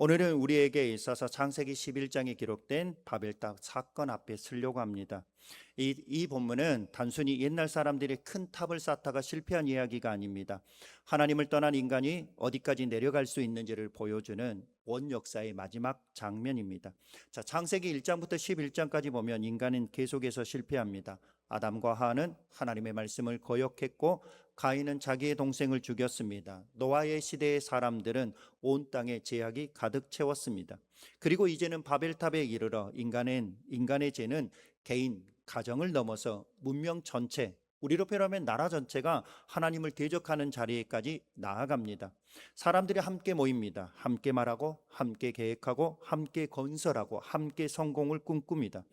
오늘은 우리에게 있어서 창세기 11장에 기록된 바벨탑 사건 앞에 서려고 합니다. 이 본문은 단순히 옛날 사람들이 큰 탑을 쌓다가 실패한 이야기가 아닙니다. 하나님을 떠난 인간이 어디까지 내려갈 수 있는지를 보여주는 원 역사의 마지막 장면입니다. 자, 창세기 1장부터 11장까지 보면 인간은 계속해서 실패합니다. 아담과 하와는 하나님의 말씀을 거역했고 가인은 자기의 동생을 죽였습니다. 노아의 시대의 사람들은 온 땅에 죄악이 가득 채웠습니다. 그리고 이제는 바벨탑에 이르러 인간의 죄는 개인, 가정을 넘어서 문명 전체, 우리로 표현하면 나라 전체가 하나님을 대적하는 자리에까지 나아갑니다. 사람들이 함께 모입니다. 함께 말하고, 함께 계획하고, 함께 건설하고, 함께 성공을 꿈꿉니다.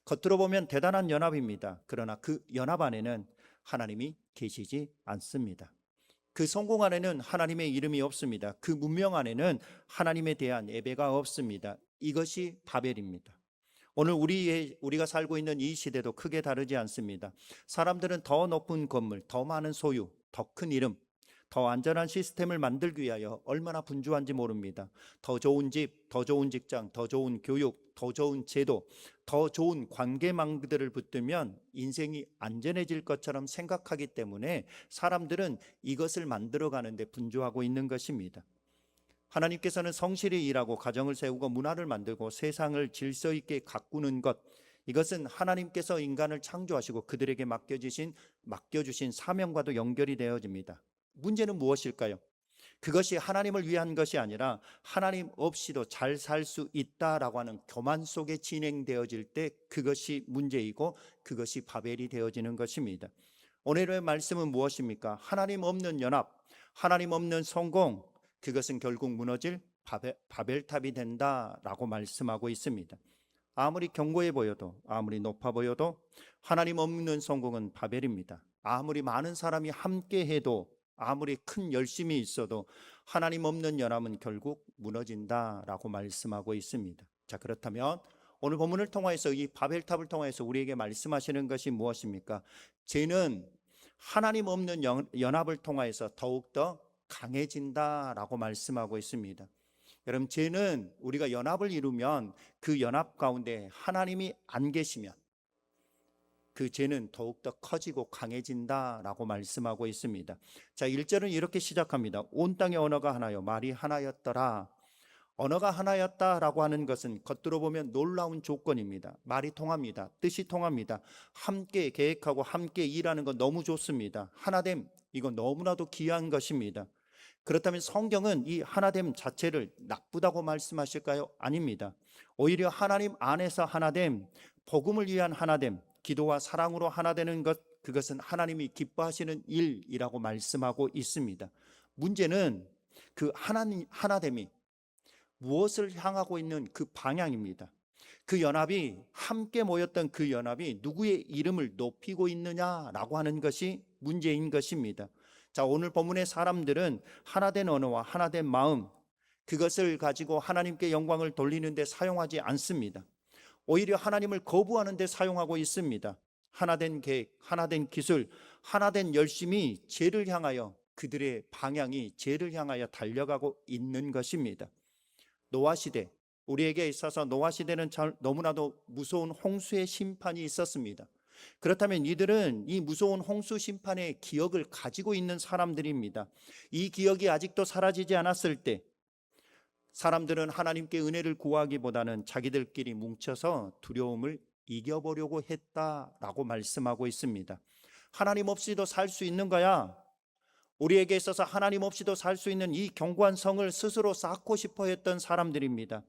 겉으로 보면 대단한 연합입니다. 그러나 그 연합 안에는 하나님이 계시지 않습니다. 그 성공 안에는 하나님의 이름이 없습니다. 그 문명 안에는 하나님에 대한 예배가 없습니다. 이것이 바벨입니다. 오늘 우리가 살고 있는 이 시대도 크게 다르지 않습니다. 사람들은 더 높은 건물, 더 많은 소유, 더 큰 이름, 더 안전한 시스템을 만들기 위하여 얼마나 분주한지 모릅니다. 더 좋은 집, 더 좋은 직장, 더 좋은 교육, 더 좋은 제도, 더 좋은 관계망들을 붙들면 인생이 안전해질 것처럼 생각하기 때문에 사람들은 이것을 만들어가는데 분주하고 있는 것입니다. 하나님께서는 성실히 일하고 가정을 세우고 문화를 만들고 세상을 질서 있게 가꾸는 것, 이것은 하나님께서 인간을 창조하시고 그들에게 맡겨주신 사명과도 연결이 되어집니다. 문제는 무엇일까요? 그것이 하나님을 위한 것이 아니라 하나님 없이도 잘 살 수 있다라고 하는 교만 속에 진행되어질 때 그것이 문제이고 그것이 바벨이 되어지는 것입니다. 오늘의 말씀은 무엇입니까? 하나님 없는 연합, 하나님 없는 성공, 그것은 결국 무너질 바벨탑이 된다라고 말씀하고 있습니다. 아무리 견고해 보여도, 아무리 높아 보여도 하나님 없는 성공은 바벨입니다. 아무리 많은 사람이 함께 해도, 아무리 큰 열심이 있어도 하나님 없는 연합은 결국 무너진다라고 말씀하고 있습니다. 자, 그렇다면 오늘 본문을 통해서 이 바벨탑을 통해서 우리에게 말씀하시는 것이 무엇입니까? 죄는 하나님 없는 연합을 통해서 더욱더 강해진다라고 말씀하고 있습니다. 여러분, 죄는 우리가 연합을 이루면 그 연합 가운데 하나님이 안 계시면 그 죄는 더욱더 커지고 강해진다라고 말씀하고 있습니다. 자, 1절은 이렇게 시작합니다. 온 땅의 언어가 하나요, 말이 하나였더라. 언어가 하나였다라고 하는 것은 겉으로 보면 놀라운 조건입니다. 말이 통합니다. 뜻이 통합니다. 함께 계획하고 함께 일하는 건 너무 좋습니다. 하나됨, 이건 너무나도 귀한 것입니다. 그렇다면 성경은 이 하나됨 자체를 나쁘다고 말씀하실까요? 아닙니다. 오히려 하나님 안에서 하나됨, 복음을 위한 하나됨, 기도와 사랑으로 하나되는 것, 그것은 하나님이 기뻐하시는 일이라고 말씀하고 있습니다. 문제는 그 하나됨이 무엇을 향하고 있는 그 방향입니다. 그 연합이, 함께 모였던 그 연합이 누구의 이름을 높이고 있느냐라고 하는 것이 문제인 것입니다. 자, 오늘 본문의 사람들은 하나된 언어와 하나된 마음, 그것을 가지고 하나님께 영광을 돌리는 데 사용하지 않습니다. 오히려 하나님을 거부하는 데 사용하고 있습니다. 하나된 계획, 하나된 기술, 하나된 열심이 죄를 향하여, 그들의 방향이 죄를 향하여 달려가고 있는 것입니다. 노아 시대, 우리에게 있어서 노아 시대는 너무나도 무서운 홍수의 심판이 있었습니다. 그렇다면 이들은 이 무서운 홍수 심판의 기억을 가지고 있는 사람들입니다. 이 기억이 아직도 사라지지 않았을 때 사람들은 하나님께 은혜를 구하기보다는 자기들끼리 뭉쳐서 두려움을 이겨보려고 했다라고 말씀하고 있습니다. 하나님 없이도 살 수 있는 거야. 우리에게 있어서 하나님 없이도 살 수 있는 이 견고한 성을 스스로 쌓고 싶어 했던 사람들입니다.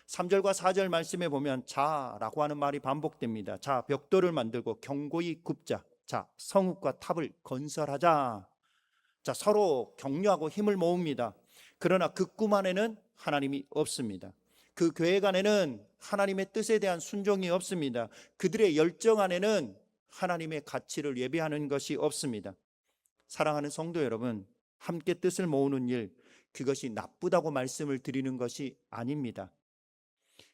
3절과 4절 말씀에 보면 자라고 하는 말이 반복됩니다. 자, 벽돌을 만들고 견고히 굽자. 자, 성읍과 탑을 건설하자. 자, 서로 격려하고 힘을 모읍니다. 그러나 그 꿈 안에는 하나님이 없습니다. 그 계획 안에는 하나님의 뜻에 대한 순종이 없습니다. 그들의 열정 안에는 하나님의 가치를 예배하는 것이 없습니다. 사랑하는 성도 여러분, 함께 뜻을 모으는 일, 그것이 나쁘다고 말씀을 드리는 것이 아닙니다.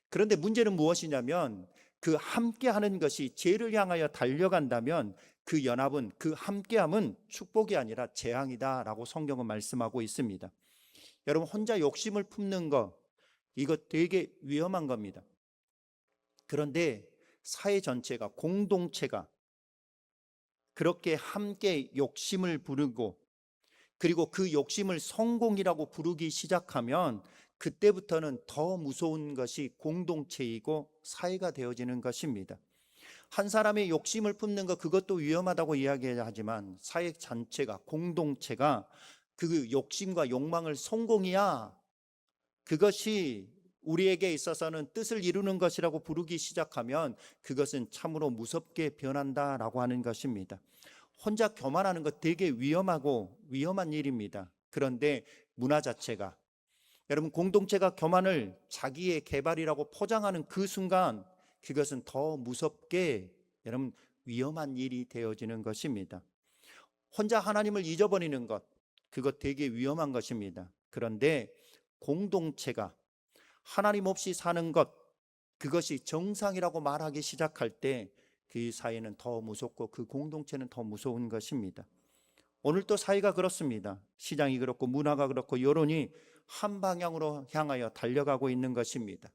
그런데 문제는 무엇이냐면 그 함께하는 것이 죄를 향하여 달려간다면 그 연합은, 그 함께함은 축복이 아니라 재앙이다라고 성경은 말씀하고 있습니다. 여러분, 혼자 욕심을 품는 것, 이거 되게 위험한 겁니다. 그런데 사회 전체가, 공동체가 그렇게 함께 욕심을 부르고, 그리고 그 욕심을 성공이라고 부르기 시작하면 그때부터는 더 무서운 것이 공동체이고 사회가 되어지는 것입니다. 한 사람의 욕심을 품는 것, 그것도 위험하다고 이야기하지만 사회 전체가, 공동체가 그 욕심과 욕망을 성공이야, 그것이 우리에게 있어서는 뜻을 이루는 것이라고 부르기 시작하면 그것은 참으로 무섭게 변한다라고 하는 것입니다. 혼자 교만하는 것 되게 위험하고 위험한 일입니다. 그런데 문화 자체가, 여러분, 공동체가 교만을 자기의 개발이라고 포장하는 그 순간 그것은 더 무섭게, 여러분, 위험한 일이 되어지는 것입니다. 혼자 하나님을 잊어버리는 것, 그것 되게 위험한 것입니다. 그런데 공동체가 하나님 없이 사는 것, 그것이 정상이라고 말하기 시작할 때 그 사회는 더 무섭고 그 공동체는 더 무서운 것입니다. 오늘 또 사회가 그렇습니다. 시장이 그렇고 문화가 그렇고 여론이 한 방향으로 향하여 달려가고 있는 것입니다.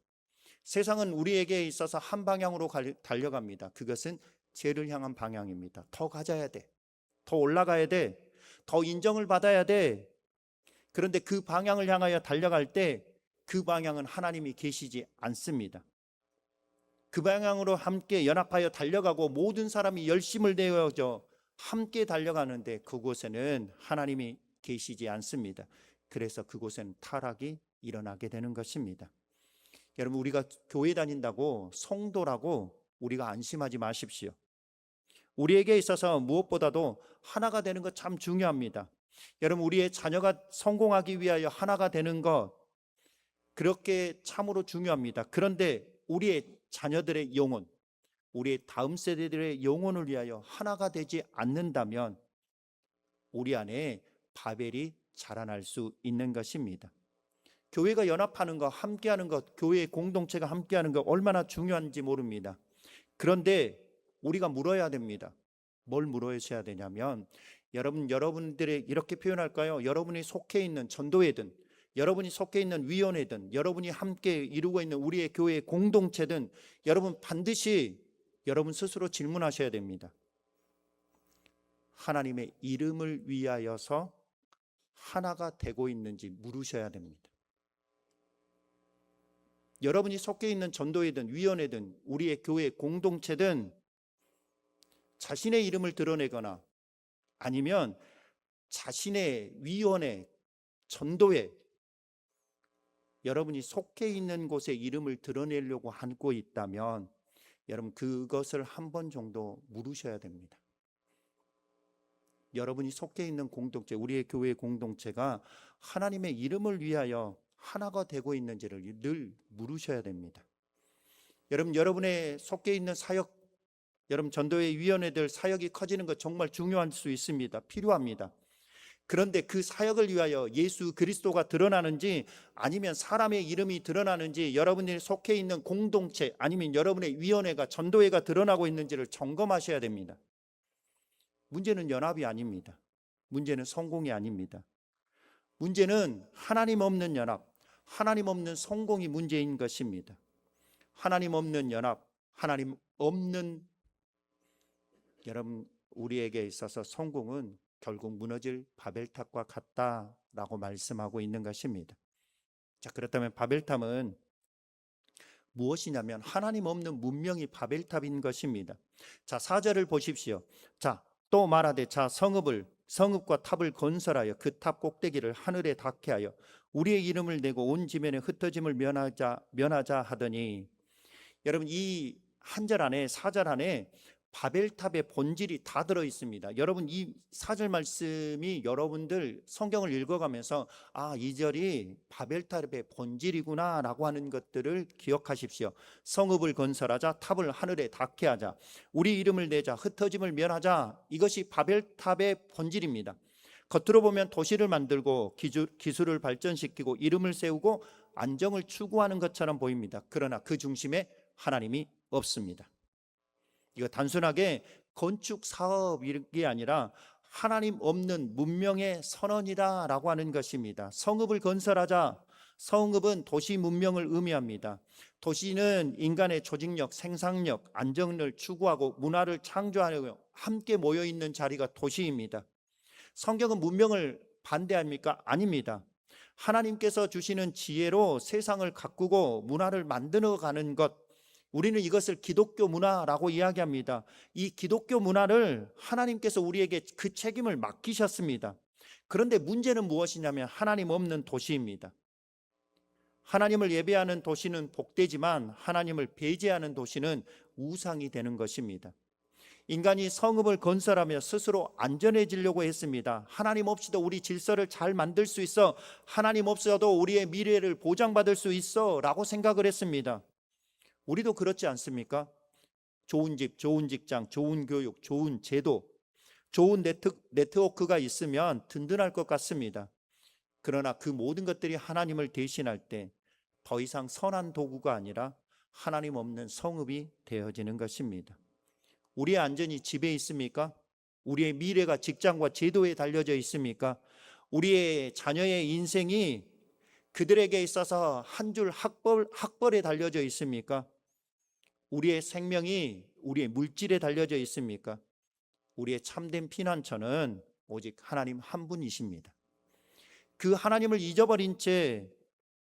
세상은 우리에게 있어서 한 방향으로 달려갑니다. 그것은 죄를 향한 방향입니다. 더 가져야 돼, 더 올라가야 돼, 더 인정을 받아야 돼. 그런데 그 방향을 향하여 달려갈 때 그 방향은 하나님이 계시지 않습니다. 그 방향으로 함께 연합하여 달려가고 모든 사람이 열심을 내어져 함께 달려가는데 그곳에는 하나님이 계시지 않습니다. 그래서 그곳에는 타락이 일어나게 되는 것입니다. 여러분, 우리가 교회 다닌다고 성도라고 우리가 안심하지 마십시오. 우리에게 있어서 무엇보다도 하나가 되는 것 참 중요합니다. 여러분, 우리의 자녀가 성공하기 위하여 하나가 되는 것, 그렇게 참으로 중요합니다. 그런데 우리의 자녀들의 영혼, 우리의 다음 세대들의 영혼을 위하여 하나가 되지 않는다면 우리 안에 바벨이 자라날 수 있는 것입니다. 교회가 연합하는 것, 함께하는 것, 교회의 공동체가 함께하는 것 얼마나 중요한지 모릅니다. 그런데 우리가 물어야 됩니다. 뭘 물어야 되냐면, 여러분들의, 이렇게 표현할까요? 여러분이 속해 있는 전도회든, 여러분이 속해 있는 위원회든, 여러분이 함께 이루고 있는 우리의 교회의 공동체든, 여러분 반드시 여러분 스스로 질문하셔야 됩니다. 하나님의 이름을 위하여서 하나가 되고 있는지 물으셔야 됩니다. 여러분이 속해 있는 전도회든 위원회든 우리의 교회 공동체든 자신의 이름을 드러내거나 아니면 자신의 위원회, 전도회, 여러분이 속해 있는 곳에 이름을 드러내려고 하고 있다면 여러분 그것을 한 번 정도 물으셔야 됩니다. 여러분이 속해 있는 공동체, 우리의 교회 공동체가 하나님의 이름을 위하여 하나가 되고 있는지를 늘 물으셔야 됩니다. 여러분의 속해 있는 사역, 여러분 전도회 위원회들 사역이 커지는 것 정말 중요할 수 있습니다. 필요합니다. 그런데 그 사역을 위하여 예수 그리스도가 드러나는지 아니면 사람의 이름이 드러나는지, 여러분이 속해 있는 공동체 아니면 여러분의 위원회가, 전도회가 드러나고 있는지를 점검하셔야 됩니다. 문제는 연합이 아닙니다. 문제는 성공이 아닙니다. 문제는 하나님 없는 연합, 하나님 없는 성공이 문제인 것입니다. 하나님 없는 연합, 하나님 없는, 여러분, 우리에게 있어서 성공은 결국 무너질 바벨탑과 같다라고 말씀하고 있는 것입니다. 자, 그렇다면 바벨탑은 무엇이냐면 하나님 없는 문명이 바벨탑인 것입니다. 자, 4절을 보십시오. 자, 또 말하되 자 성읍과 탑을 건설하여 그 탑 꼭대기를 하늘에 닿게 하여 우리의 이름을 내고 온 지면에 흩어짐을 면하자 하더니, 여러분 이 한 절 안에, 4절 안에 바벨탑의 본질이 다 들어 있습니다. 여러분 이 4절 말씀이 여러분들 성경을 읽어가면서 아, 이 절이 바벨탑의 본질이구나 라고 하는 것들을 기억하십시오. 성읍을 건설하자, 탑을 하늘에 닿게 하자, 우리 이름을 내자, 흩어짐을 면하자, 이것이 바벨탑의 본질입니다. 겉으로 보면 도시를 만들고 기술을 발전시키고 이름을 세우고 안정을 추구하는 것처럼 보입니다. 그러나 그 중심에 하나님이 없습니다. 이거 단순하게 건축 사업이 아니라 하나님 없는 문명의 선언이다라고 하는 것입니다. 성읍을 건설하자, 성읍은 도시 문명을 의미합니다. 도시는 인간의 조직력, 생산력, 안정을 추구하고 문화를 창조하려 함께 모여 있는 자리가 도시입니다. 성경은 문명을 반대합니까? 아닙니다. 하나님께서 주시는 지혜로 세상을 가꾸고 문화를 만들어가는 것, 우리는 이것을 기독교 문화라고 이야기합니다. 이 기독교 문화를 하나님께서 우리에게 그 책임을 맡기셨습니다. 그런데 문제는 무엇이냐면 하나님 없는 도시입니다. 하나님을 예배하는 도시는 복되지만 하나님을 배제하는 도시는 우상이 되는 것입니다. 인간이 성읍을 건설하며 스스로 안전해지려고 했습니다. 하나님 없이도 우리 질서를 잘 만들 수 있어, 하나님 없어도 우리의 미래를 보장받을 수 있어 라고 생각을 했습니다. 우리도 그렇지 않습니까? 좋은 집, 좋은 직장, 좋은 교육, 좋은 제도, 좋은 네트워크가 있으면 든든할 것 같습니다. 그러나 그 모든 것들이 하나님을 대신할 때 더 이상 선한 도구가 아니라 하나님 없는 성읍이 되어지는 것입니다. 우리의 안전이 집에 있습니까? 우리의 미래가 직장과 제도에 달려져 있습니까? 우리의 자녀의 인생이 그들에게 있어서 한 줄 학벌에 달려져 있습니까? 우리의 생명이 우리의 물질에 달려져 있습니까? 우리의 참된 피난처는 오직 하나님 한 분이십니다. 그 하나님을 잊어버린 채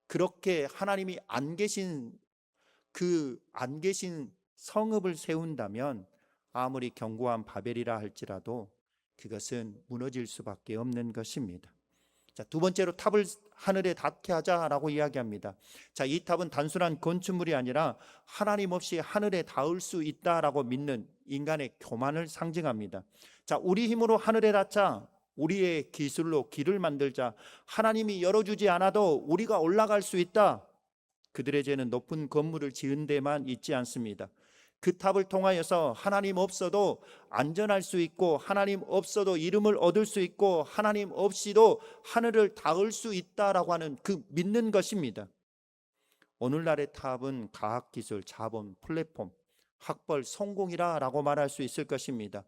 그렇게 하나님이 안 계신 성읍을 세운다면 아무리 견고한 바벨이라 할지라도 그것은 무너질 수밖에 없는 것입니다. 자, 두 번째로 탑을 하늘에 닿게 하자라고 이야기합니다. 자, 이 탑은 단순한 건축물이 아니라 하나님 없이 하늘에 닿을 수 있다라고 믿는 인간의 교만을 상징합니다. 자, 우리 힘으로 하늘에 닿자, 우리의 기술로 길을 만들자, 하나님이 열어주지 않아도 우리가 올라갈 수 있다. 그들의 죄는 높은 건물을 지은 데만 있지 않습니다. 그 탑을 통하여서 하나님 없어도 안전할 수 있고, 하나님 없어도 이름을 얻을 수 있고, 하나님 없이도 하늘을 닿을 수 있다라고 하는 그 믿는 것입니다. 오늘날의 탑은 과학기술, 자본, 플랫폼, 학벌, 성공이라고 말할 수 있을 것입니다.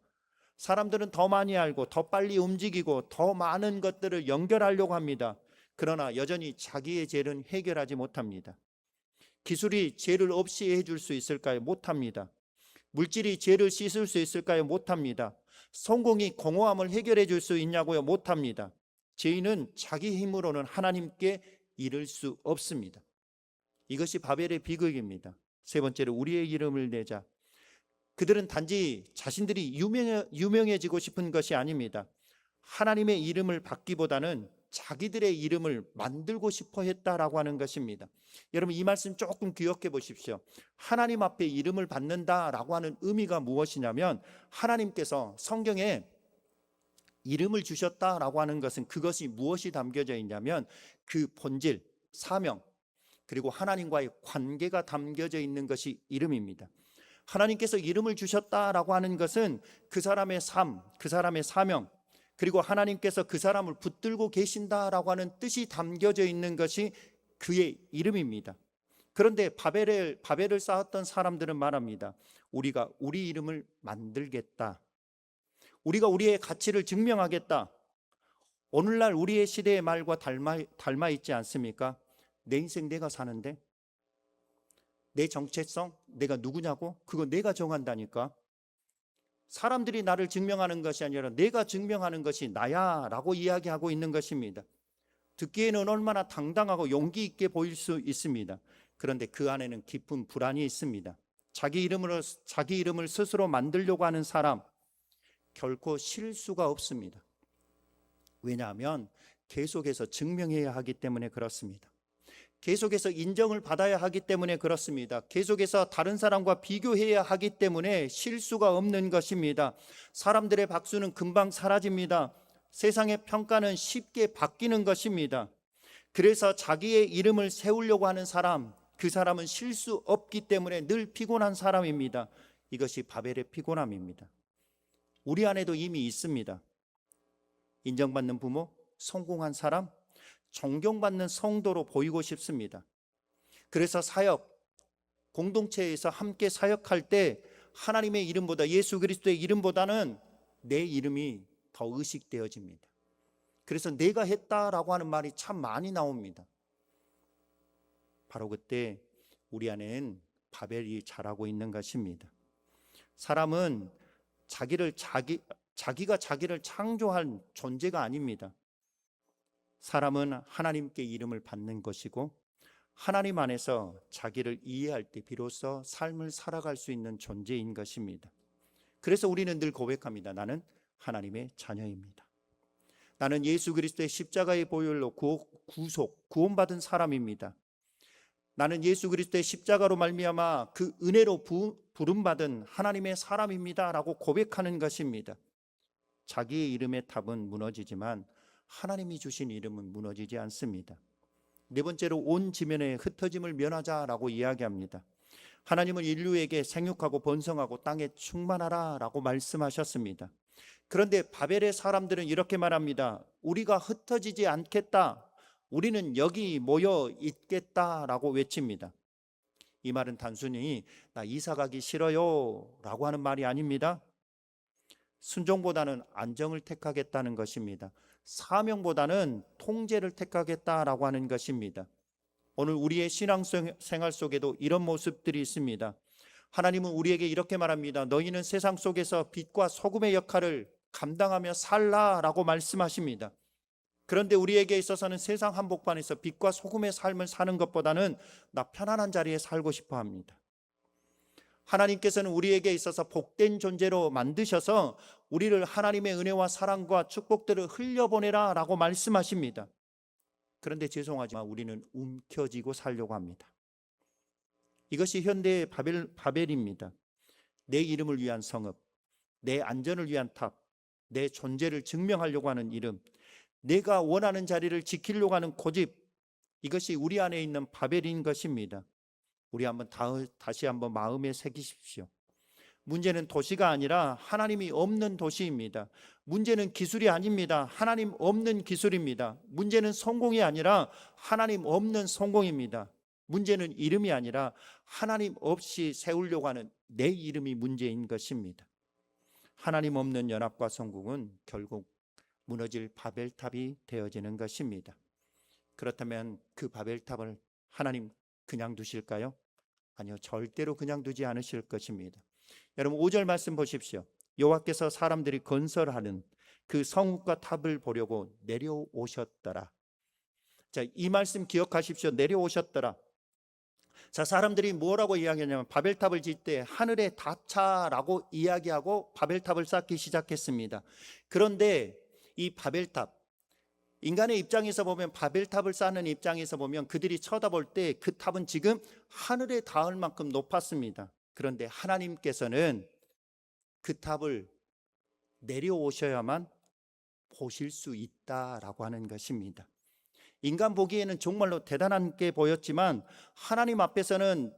사람들은 더 많이 알고 더 빨리 움직이고 더 많은 것들을 연결하려고 합니다. 그러나 여전히 자기의 죄는 해결하지 못합니다. 기술이 죄를 없이 해줄 수 있을까요? 못합니다. 물질이 죄를 씻을 수 있을까요? 못합니다. 성공이 공허함을 해결해 줄 수 있냐고요? 못합니다. 죄인은 자기 힘으로는 하나님께 이를 수 없습니다. 이것이 바벨의 비극입니다. 세 번째로 우리의 이름을 내자. 그들은 단지 자신들이 유명해지고 싶은 것이 아닙니다. 하나님의 이름을 받기보다는 자기들의 이름을 만들고 싶어 했다라고 하는 것입니다. 여러분, 이 말씀 조금 기억해 보십시오. 하나님 앞에 이름을 받는다라고 하는 의미가 무엇이냐면, 하나님께서 성경에 이름을 주셨다라고 하는 것은 그것이 무엇이 담겨져 있냐면 그 본질, 사명, 그리고 하나님과의 관계가 담겨져 있는 것이 이름입니다. 하나님께서 이름을 주셨다라고 하는 것은 그 사람의 삶, 그 사람의 사명, 그리고 하나님께서 그 사람을 붙들고 계신다라고 하는 뜻이 담겨져 있는 것이 그의 이름입니다. 그런데 바벨을 쌓았던 사람들은 말합니다. 우리가 우리 이름을 만들겠다. 우리가 우리의 가치를 증명하겠다. 오늘날 우리의 시대의 말과 닮아 있지 않습니까? 내 인생 내가 사는데, 내 정체성, 내가 누구냐고? 그거 내가 정한다니까. 사람들이 나를 증명하는 것이 아니라 내가 증명하는 것이 나야 라고 이야기하고 있는 것입니다. 듣기에는 얼마나 당당하고 용기 있게 보일 수 있습니다. 그런데 그 안에는 깊은 불안이 있습니다. 자기 이름을 스스로 만들려고 하는 사람, 결코 쉴 수가 없습니다. 왜냐하면 계속해서 증명해야 하기 때문에 그렇습니다. 계속해서 인정을 받아야 하기 때문에 그렇습니다. 계속해서 다른 사람과 비교해야 하기 때문에 쉴 수가 없는 것입니다. 사람들의 박수는 금방 사라집니다. 세상의 평가는 쉽게 바뀌는 것입니다. 그래서 자기의 이름을 세우려고 하는 사람, 그 사람은 쉴 수 없기 때문에 늘 피곤한 사람입니다. 이것이 바벨의 피곤함입니다. 우리 안에도 이미 있습니다. 인정받는 부모, 성공한 사람, 존경받는 성도로 보이고 싶습니다. 그래서 사역, 공동체에서 함께 사역할 때 하나님의 이름보다, 예수 그리스도의 이름보다는 내 이름이 더 의식되어집니다. 그래서 내가 했다라고 하는 말이 참 많이 나옵니다. 바로 그때 우리 안에는 바벨이 자라고 있는 것입니다. 사람은 자기가 자기를 창조한 존재가 아닙니다. 사람은 하나님께 이름을 받는 것이고 하나님 안에서 자기를 이해할 때 비로소 삶을 살아갈 수 있는 존재인 것입니다. 그래서 우리는 늘 고백합니다. 나는 하나님의 자녀입니다. 나는 예수 그리스도의 십자가의 보혈로 구원받은 사람입니다. 나는 예수 그리스도의 십자가로 말미암아 그 은혜로 부름받은 하나님의 사람입니다 라고 고백하는 것입니다. 자기의 이름의 탑은 무너지지만 하나님이 주신 이름은 무너지지 않습니다. 네 번째로 온 지면에 흩어짐을 면하자라고 이야기합니다. 하나님은 인류에게 생육하고 번성하고 땅에 충만하라 라고 말씀하셨습니다. 그런데 바벨의 사람들은 이렇게 말합니다. 우리가 흩어지지 않겠다. 우리는 여기 모여 있겠다라고 외칩니다. 이 말은 단순히 나 이사 가기 싫어요 라고 하는 말이 아닙니다. 순종보다는 안정을 택하겠다는 것입니다. 사명보다는 통제를 택하겠다라고 하는 것입니다. 오늘 우리의 신앙생활 속에도 이런 모습들이 있습니다. 하나님은 우리에게 이렇게 말합니다. 너희는 세상 속에서 빛과 소금의 역할을 감당하며 살라라고 말씀하십니다. 그런데 우리에게 있어서는 세상 한복판에서 빛과 소금의 삶을 사는 것보다는 나 편안한 자리에 살고 싶어 합니다. 하나님께서는 우리에게 있어서 복된 존재로 만드셔서 우리를 하나님의 은혜와 사랑과 축복들을 흘려보내라 라고 말씀하십니다. 그런데 죄송하지만 우리는 움켜쥐고 살려고 합니다. 이것이 현대의 바벨입니다. 내 이름을 위한 성읍, 내 안전을 위한 탑, 내 존재를 증명하려고 하는 이름, 내가 원하는 자리를 지키려고 하는 고집, 이것이 우리 안에 있는 바벨인 것입니다. 우리 다시 한번 마음에 새기십시오. 문제는 도시가 아니라 하나님이 없는 도시입니다. 문제는 기술이 아닙니다. 하나님 없는 기술입니다. 문제는 성공이 아니라 하나님 없는 성공입니다. 문제는 이름이 아니라 하나님 없이 세우려고 하는 내 이름이 문제인 것입니다. 하나님 없는 연합과 성공은 결국 무너질 바벨탑이 되어지는 것입니다. 그렇다면 그 바벨탑을 하나님 그냥 두실까요? 아니요, 절대로 그냥 두지 않으실 것입니다. 여러분 5절 말씀 보십시오. 여호와께서 사람들이 건설하는 그 성읍과 탑을 보려고 내려오셨더라. 자, 이 말씀 기억하십시오. 내려오셨더라. 자, 사람들이 뭐라고 이야기하냐면 바벨탑을 짓 때 하늘에 닿자라고 이야기하고 바벨탑을 쌓기 시작했습니다. 그런데 이 바벨탑, 인간의 입장에서 보면 바벨탑을 쌓는 입장에서 보면 그들이 쳐다볼 때 그 탑은 지금 하늘에 닿을 만큼 높았습니다. 그런데 하나님께서는 그 탑을 내려오셔야만 보실 수 있다라고 하는 것입니다. 인간 보기에는 정말로 대단한 게 보였지만 하나님 앞에서는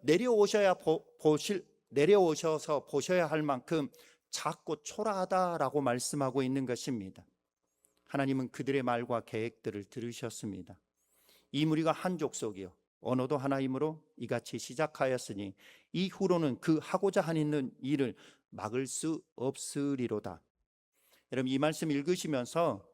내려오셔서 보셔야 할 만큼 작고 초라하다라고 말씀하고 있는 것입니다. 하나님은 그들의 말과 계획들을 들으셨습니다. 이 무리가 한 족속이요 언어도 하나이므로 이같이 시작하였으니 이후로는 그 하고자 하는 일을 막을 수 없으리로다. 여러분 이 말씀 읽으시면서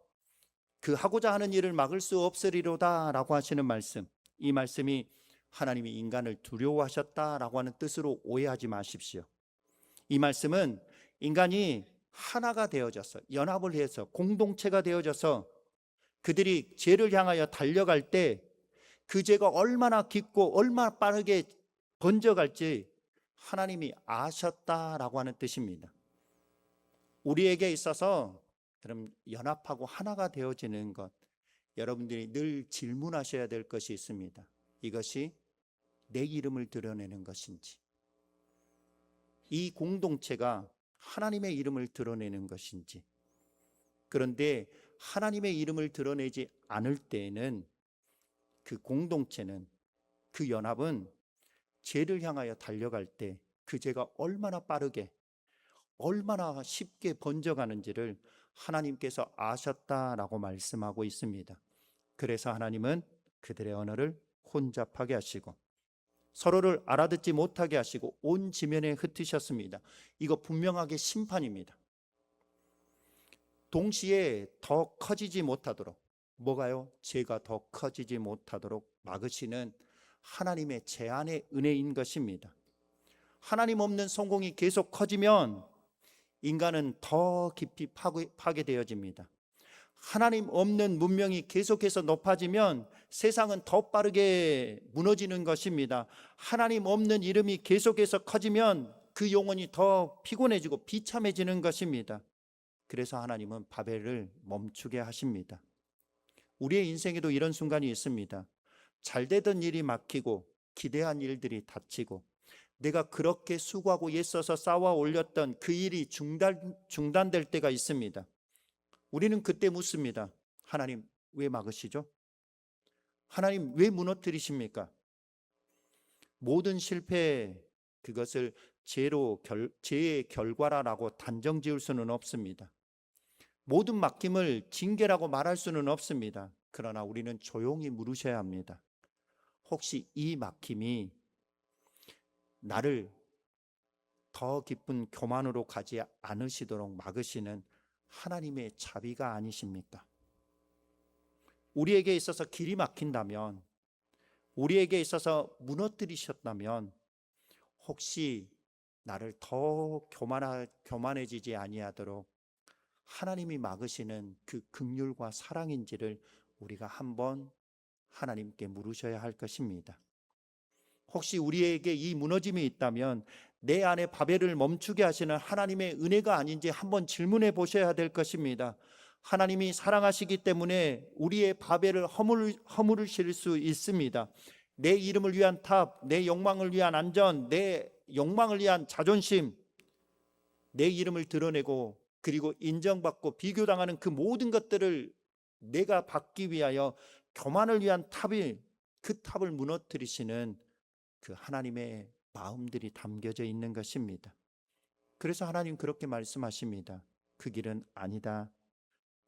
그 하고자 하는 일을 막을 수 없으리로다 라고 하시는 말씀, 이 말씀이 하나님이 인간을 두려워하셨다라고 하는 뜻으로 오해하지 마십시오. 이 말씀은 인간이 하나가 되어져서 연합을 해서 공동체가 되어져서 그들이 죄를 향하여 달려갈 때 그 죄가 얼마나 깊고 얼마나 빠르게 번져갈지 하나님이 아셨다라고 하는 뜻입니다. 우리에게 있어서 그럼 연합하고 하나가 되어지는 것, 여러분들이 늘 질문하셔야 될 것이 있습니다. 이것이 내 이름을 드러내는 것인지, 이 공동체가 하나님의 이름을 드러내는 것인지. 그런데 하나님의 이름을 드러내지 않을 때에는 그 공동체는, 그 연합은 죄를 향하여 달려갈 때 그 죄가 얼마나 빠르게 얼마나 쉽게 번져가는지를 하나님께서 아셨다라고 말씀하고 있습니다. 그래서 하나님은 그들의 언어를 혼잡하게 하시고 서로를 알아듣지 못하게 하시고 온 지면에 흩으셨습니다. 이거 분명하게 심판입니다. 동시에 더 커지지 못하도록, 뭐가요? 죄가 더 커지지 못하도록 막으시는 하나님의 제한의 은혜인 것입니다. 하나님 없는 성공이 계속 커지면 인간은 더 깊이 파괴되어집니다. 하나님 없는 문명이 계속해서 높아지면 세상은 더 빠르게 무너지는 것입니다. 하나님 없는 이름이 계속해서 커지면 그 영혼이 더 피곤해지고 비참해지는 것입니다. 그래서 하나님은 바벨을 멈추게 하십니다. 우리의 인생에도 이런 순간이 있습니다. 잘 되던 일이 막히고 기대한 일들이 닫히고 내가 그렇게 수고하고 애써서 쌓아 올렸던 그 일이 중단될 때가 있습니다. 우리는 그때 묻습니다. 하나님 왜 막으시죠? 하나님 왜 무너뜨리십니까? 모든 실패, 그것을 죄의 결과라고 단정 지을 수는 없습니다. 모든 막힘을 징계라고 말할 수는 없습니다. 그러나 우리는 조용히 물으셔야 합니다. 혹시 이 막힘이 나를 더 깊은 교만으로 가지 않으시도록 막으시는 하나님의 자비가 아니십니까? 우리에게 있어서 길이 막힌다면, 우리에게 있어서 무너뜨리셨다면 혹시 나를 더 교만해지지 아니하도록 하나님이 막으시는 그 긍휼과 사랑인지를 우리가 한번 하나님께 물으셔야 할 것입니다. 혹시 우리에게 이 무너짐이 있다면 내 안에 바벨을 멈추게 하시는 하나님의 은혜가 아닌지 한번 질문해 보셔야 될 것입니다. 하나님이 사랑하시기 때문에 우리의 바벨을 허물으실 수 있습니다. 내 이름을 위한 탑, 내 욕망을 위한 안전, 내 욕망을 위한 자존심, 내 이름을 드러내고 그리고 인정받고 비교당하는 그 모든 것들을 내가 받기 위하여 교만을 위한 탑이, 그 탑을 무너뜨리시는 그 하나님의 마음들이 담겨져 있는 것입니다. 그래서 하나님 그렇게 말씀하십니다. 그 길은 아니다.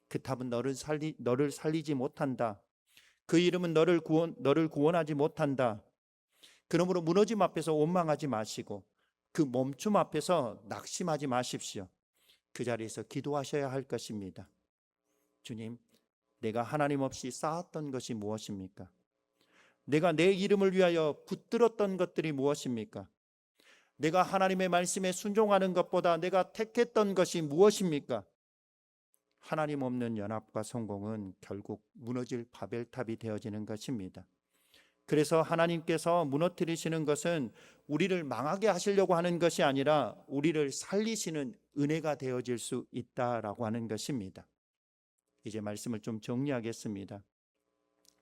그 탑은 너를 살리지 못한다. 그 이름은 너를 구원하지 못한다. 그러므로 무너짐 앞에서 원망하지 마시고 그 멈춤 앞에서 낙심하지 마십시오. 그 자리에서 기도하셔야 할 것입니다. 주님, 내가 하나님 없이 쌓았던 것이 무엇입니까? 내가 내 이름을 위하여 붙들었던 것들이 무엇입니까? 내가 하나님의 말씀에 순종하는 것보다 내가 택했던 것이 무엇입니까? 하나님 없는 연합과 성공은 결국 무너질 바벨탑이 되어지는 것입니다. 그래서 하나님께서 무너뜨리시는 것은 우리를 망하게 하시려고 하는 것이 아니라 우리를 살리시는 은혜가 되어질 수 있다라고 하는 것입니다. 이제 말씀을 좀 정리하겠습니다.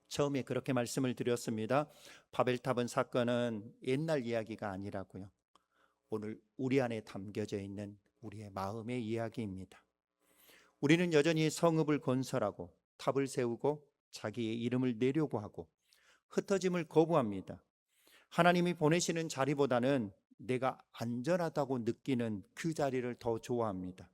처음에 그렇게 말씀을 드렸습니다. 바벨탑은 사건은 옛날 이야기가 아니라고요. 오늘 우리 안에 담겨져 있는 우리의 마음의 이야기입니다. 우리는 여전히 성읍을 건설하고 탑을 세우고 자기의 이름을 내려고 하고 흩어짐을 거부합니다. 하나님이 보내시는 자리보다는 내가 안전하다고 느끼는 그 자리를 더 좋아합니다.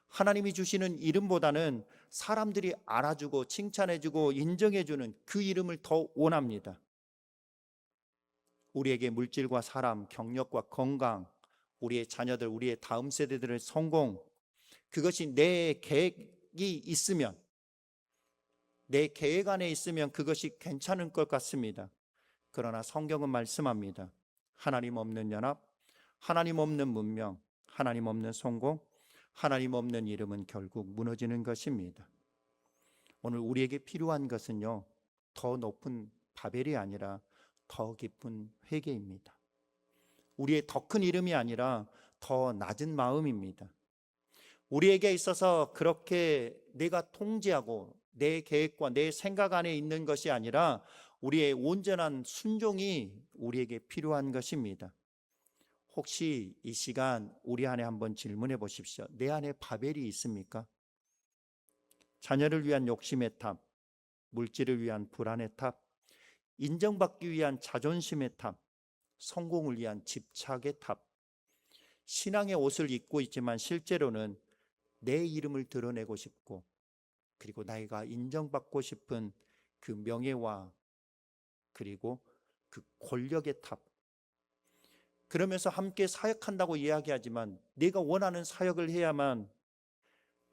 하나님이 주시는 이름보다는 사람들이 알아주고 칭찬해주고 인정해주는 그 이름을 더 원합니다. 우리에게 물질과 사람, 경력과 건강, 우리의 자녀들, 우리의 다음 세대들의 성공, 그것이 내 계획이 있으면, 내 계획 안에 있으면 그것이 괜찮은 것 같습니다. 그러나 성경은 말씀합니다. 하나님 없는 연합, 하나님 없는 문명, 하나님 없는 성공, 하나님 없는 이름은 결국 무너지는 것입니다. 오늘 우리에게 필요한 것은요, 더 높은 바벨이 아니라 더 깊은 회개입니다. 우리의 더 큰 이름이 아니라 더 낮은 마음입니다. 우리에게 있어서 그렇게 내가 통제하고 내 계획과 내 생각 안에 있는 것이 아니라 우리의 온전한 순종이 우리에게 필요한 것입니다. 혹시 이 시간 우리 안에 한번 질문해 보십시오. 내 안에 바벨이 있습니까? 자녀를 위한 욕심의 탑, 물질을 위한 불안의 탑, 인정받기 위한 자존심의 탑, 성공을 위한 집착의 탑. 신앙의 옷을 입고 있지만 실제로는 내 이름을 드러내고 싶고 그리고 내가 인정받고 싶은 그 명예와 그리고 그 권력의 탑, 그러면서 함께 사역한다고 이야기하지만 내가 원하는 사역을 해야만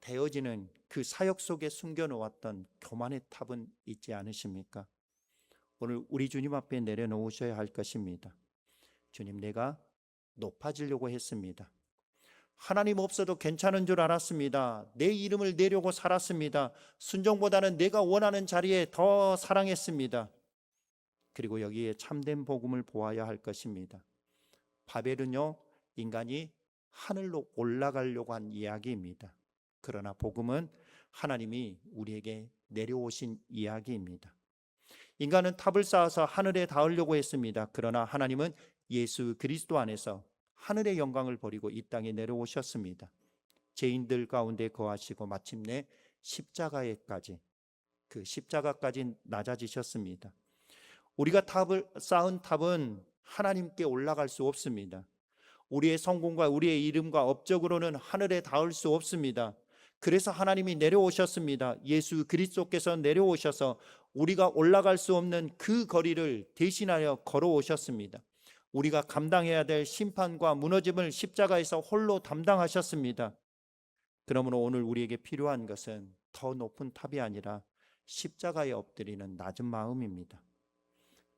되어지는 그 사역 속에 숨겨놓았던 교만의 탑은 있지 않으십니까? 오늘 우리 주님 앞에 내려놓으셔야 할 것입니다. 주님, 내가 높아지려고 했습니다. 하나님 없어도 괜찮은 줄 알았습니다. 내 이름을 내려고 살았습니다. 순종보다는 내가 원하는 자리에 더 사랑했습니다. 그리고 여기에 참된 복음을 보아야 할 것입니다. 바벨은요, 인간이 하늘로 올라가려고 한 이야기입니다. 그러나 복음은 하나님이 우리에게 내려오신 이야기입니다. 인간은 탑을 쌓아서 하늘에 닿으려고 했습니다. 그러나 하나님은 예수 그리스도 안에서 하늘의 영광을 버리고 이 땅에 내려오셨습니다. 죄인들 가운데 거하시고 마침내 십자가에까지, 그 십자가까지 낮아지셨습니다. 우리가 쌓은 탑은 하나님께 올라갈 수 없습니다. 우리의 성공과 우리의 이름과 업적으로는 하늘에 닿을 수 없습니다. 그래서 하나님이 내려오셨습니다. 예수 그리스도께서 내려오셔서 우리가 올라갈 수 없는 그 거리를 대신하여 걸어오셨습니다. 우리가 감당해야 될 심판과 무너짐을 십자가에서 홀로 담당하셨습니다. 그러므로 오늘 우리에게 필요한 것은 더 높은 탑이 아니라 십자가에 엎드리는 낮은 마음입니다.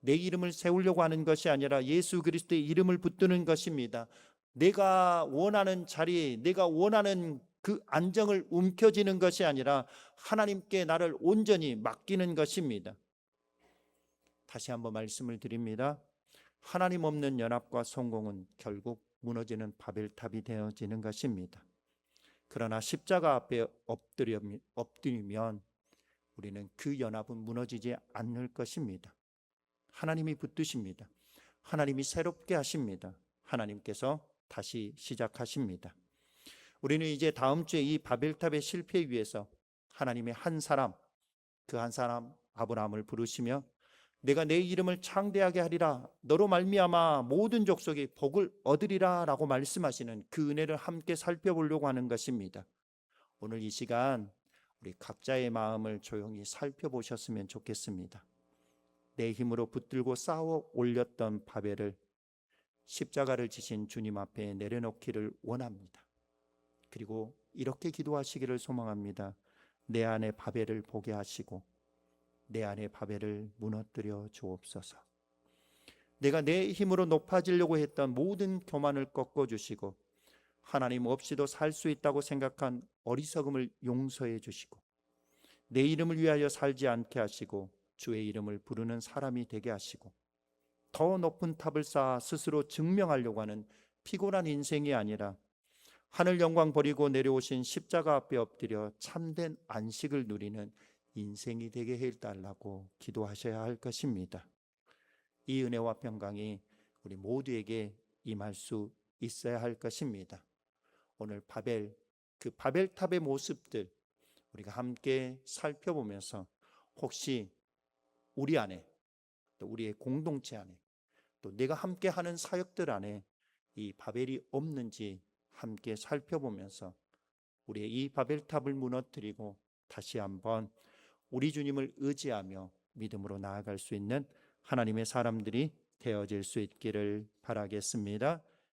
내 이름을 세우려고 하는 것이 아니라 예수 그리스도의 이름을 붙드는 것입니다. 내가 원하는 자리, 내가 원하는 그 안정을 움켜쥐는 것이 아니라 하나님께 나를 온전히 맡기는 것입니다. 다시 한번 말씀을 드립니다. 하나님 없는 연합과 성공은 결국 무너지는 바벨탑이 되어지는 것입니다. 그러나 십자가 앞에 엎드리면 우리는 그 연합은 무너지지 않을 것입니다. 하나님이 붙드십니다. 하나님이 새롭게 하십니다. 하나님께서 다시 시작하십니다. 우리는 이제 다음 주에 이 바벨탑의 실패 위해서 하나님의 한 사람, 그 한 사람 아브라함을 부르시며 내가 내 이름을 창대하게 하리라, 너로 말미암아 모든 족속이 복을 얻으리라 라고 말씀하시는 그 은혜를 함께 살펴보려고 하는 것입니다. 오늘 이 시간 우리 각자의 마음을 조용히 살펴보셨으면 좋겠습니다. 내 힘으로 붙들고 쌓아 올렸던 바벨을 십자가를 지신 주님 앞에 내려놓기를 원합니다. 그리고 이렇게 기도하시기를 소망합니다. 내 안에 바벨을 보게 하시고 내 안에 바벨을 무너뜨려 주옵소서. 내가 내 힘으로 높아지려고 했던 모든 교만을 꺾어주시고 하나님 없이도 살 수 있다고 생각한 어리석음을 용서해 주시고 내 이름을 위하여 살지 않게 하시고 주의 이름을 부르는 사람이 되게 하시고 더 높은 탑을 쌓아 스스로 증명하려고 하는 피곤한 인생이 아니라 하늘 영광 버리고 내려오신 십자가 앞에 엎드려 참된 안식을 누리는 인생이 되게 해달라고 기도하셔야 할 것입니다. 이 은혜와 평강이 우리 모두에게 임할 수 있어야 할 것입니다. 오늘 그 바벨탑의 모습들 우리가 함께 살펴보면서 혹시 우리 안에 또 우리의 공동체 안에 또 내가 함께 하는 사역들 안에 이 바벨이 없는지 함께 살펴보면서 우리의 이 바벨탑을 무너뜨리고 다시 한번 우리 주님을 의지하며 믿음으로 나아갈 수 있는 하나님의 사람들이 되어질 수 있기를 바라겠습니다.